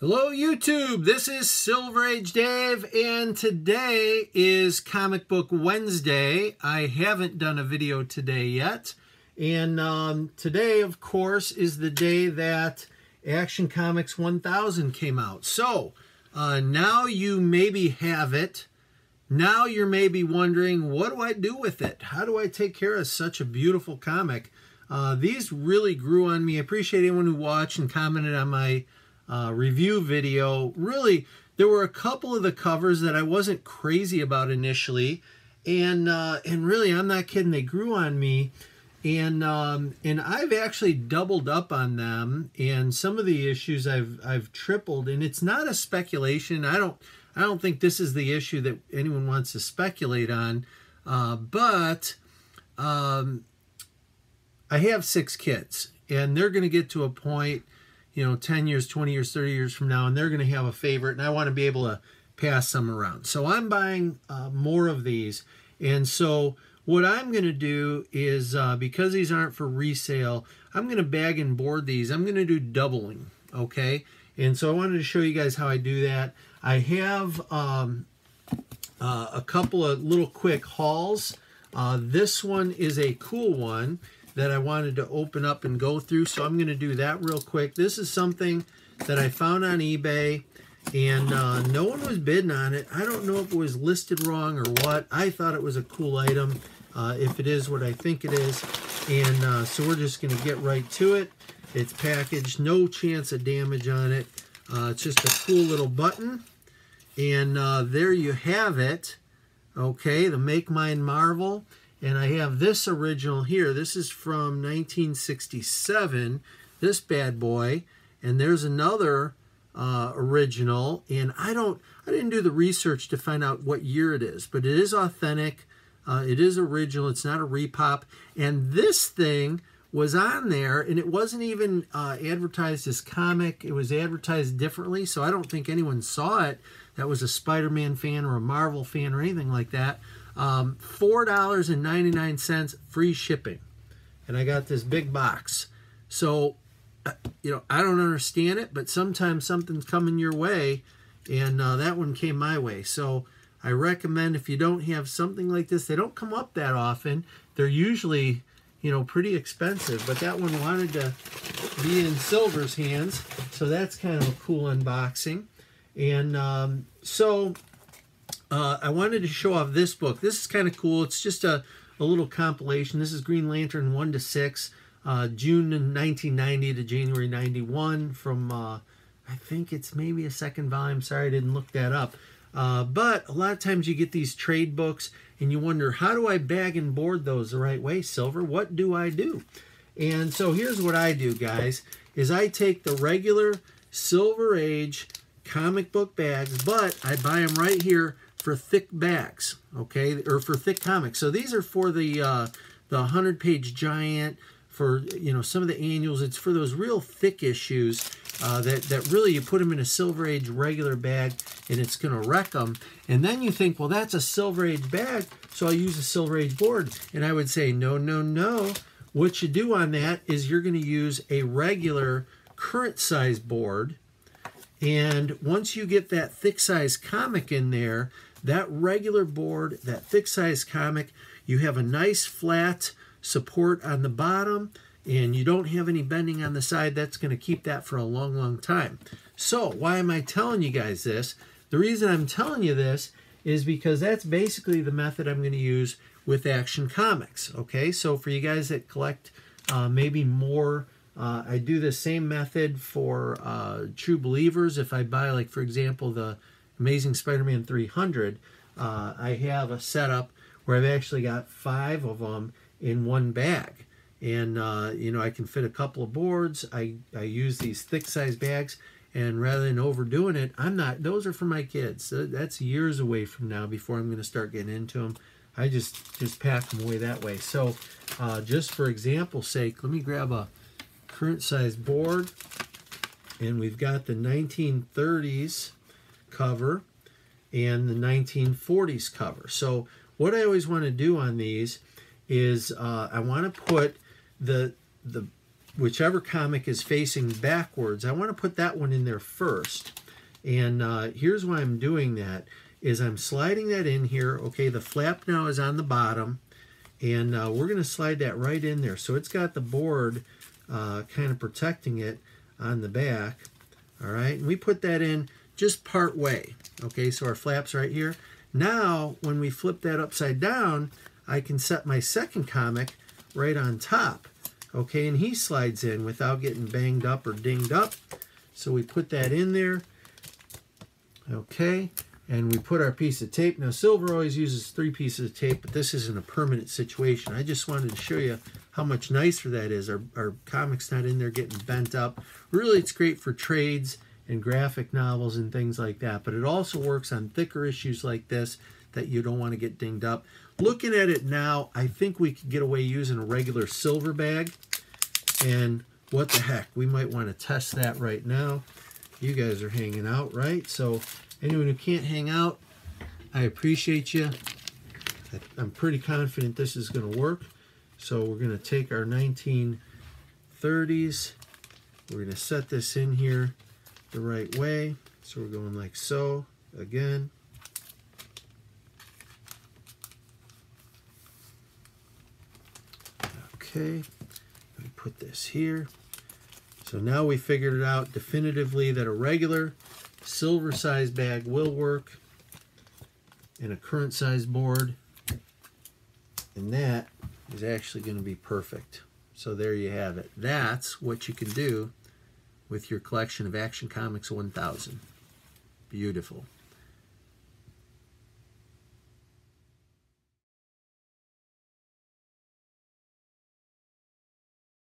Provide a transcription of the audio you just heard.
Hello YouTube, this is Silver Age Dave, and today is Comic Book Wednesday. I haven't done a video today yet, and today of course is the day that Action Comics 1000 came out. So now you maybe have it. Now you're maybe wondering, what do I do with it? How do I take care of such a beautiful comic? These really grew on me. I appreciate anyone who watched and commented on my review video. Really, there were a couple of the covers that I wasn't crazy about initially, and really, I'm not kidding, they grew on me, and I've actually doubled up on them, and some of the issues I've tripled, and it's not a speculation. I don't think this is the issue that anyone wants to speculate on, but I have 6 kids, and they're going to get to a point, 10 years, 20 years, 30 years from now, and they're going to have a favorite, and I want to be able to pass some around. So I'm buying more of these. And so what I'm going to do is, because these aren't for resale, I'm going to bag and board these. I'm going to do doubling, okay? And so I wanted to show you guys how I do that. I have a couple of little quick hauls. This one is a cool one that I wanted to open up and go through, so I'm going to do that real quick. This is something that I found on eBay, and no one was bidding on it. I don't know if it was listed wrong or what. I thought it was a cool item, if it is what I think it is, and so we're just going to get right to it. It's packaged, no chance of damage on it. It's just a cool little button, and there you have it. Okay, the Make Mine Marvel. And I have this original here. This is from 1967, this bad boy. And there's another original. And I didn't do the research to find out what year it is, but it is authentic. It is original. It's not a repop. And this thing was on there, and it wasn't even advertised as comic. It was advertised differently, so I don't think anyone saw it that was a Spider-Man fan or a Marvel fan or anything like that. $4.99 free shipping, and I got this big box. So I don't understand it, but sometimes something's coming your way, and that one came my way. So I recommend, if you don't have something like this, they don't come up that often. They're usually pretty expensive, but that one wanted to be in Silver's hands, so that's kind of a cool unboxing. And I wanted to show off this book. This is kind of cool. It's just a little compilation. This is Green Lantern 1 to 6, June 1990 to January 91, from, I think it's maybe a second volume. Sorry, I didn't look that up. But a lot of times you get these trade books, and you wonder, how do I bag and board those the right way, Silver? What do I do? And so here's what I do, guys, is I take the regular Silver Age comic book bags, but I buy them right here for thick bags, okay, or for thick comics. So these are for the 100-page giant, for some of the annuals. It's for those real thick issues that really, you put them in a Silver Age regular bag and it's going to wreck them. And then you think, well, that's a Silver Age bag, so I'll use a Silver Age board. And I would say, no, no, no. What you do on that is you're going to use a regular current size board. And once you get that thick size comic in there, that regular board, that thick size comic, you have a nice flat support on the bottom, and you don't have any bending on the side. That's going to keep that for a long, long time. So why am I telling you guys this? The reason I'm telling you this is because that's basically the method I'm going to use with Action Comics. Okay, so for you guys that collect maybe more, I do the same method for True Believers. If I buy, like, for example, the Amazing Spider-Man 300, I have a setup where I've actually got 5 of them in one bag. And, I can fit a couple of boards. I use these thick size bags, and rather than overdoing it, those are for my kids. That's years away from now before I'm going to start getting into them. I just pack them away that way. So just for example's sake, let me grab a current size board, and we've got the 1930s cover and the 1940s cover. So what I always want to do on these is I want to put the whichever comic is facing backwards, I want to put that one in there first. And here's why I'm doing that, is I'm sliding that in here. Okay, the flap now is on the bottom, and we're going to slide that right in there. So it's got the board kind of protecting it on the back. All right, and we put that in just part way. Okay, so our flap's right here. Now, when we flip that upside down, I can set my second comic right on top. Okay, and he slides in without getting banged up or dinged up. So we put that in there. Okay, and we put our piece of tape. Now, Silver always uses 3 pieces of tape, but this isn't a permanent situation. I just wanted to show you how much nicer that is. Our comic's not in there getting bent up. Really, it's great for trades and graphic novels and things like that, but it also works on thicker issues like this that you don't want to get dinged up. Looking at it now, I think we could get away using a regular silver bag, and what the heck, we might want to test that right now. You guys are hanging out, right? So anyone who can't hang out, I appreciate you. I'm pretty confident this is going to work. So we're going to take our 1930s, we're going to set this in here the right way. So we're going like so again. Okay, let me put this here. So now we figured it out definitively that a regular silver size bag will work in a current size board, and that is actually going to be perfect. So there you have it. That's what you can do with your collection of Action Comics 1000. Beautiful.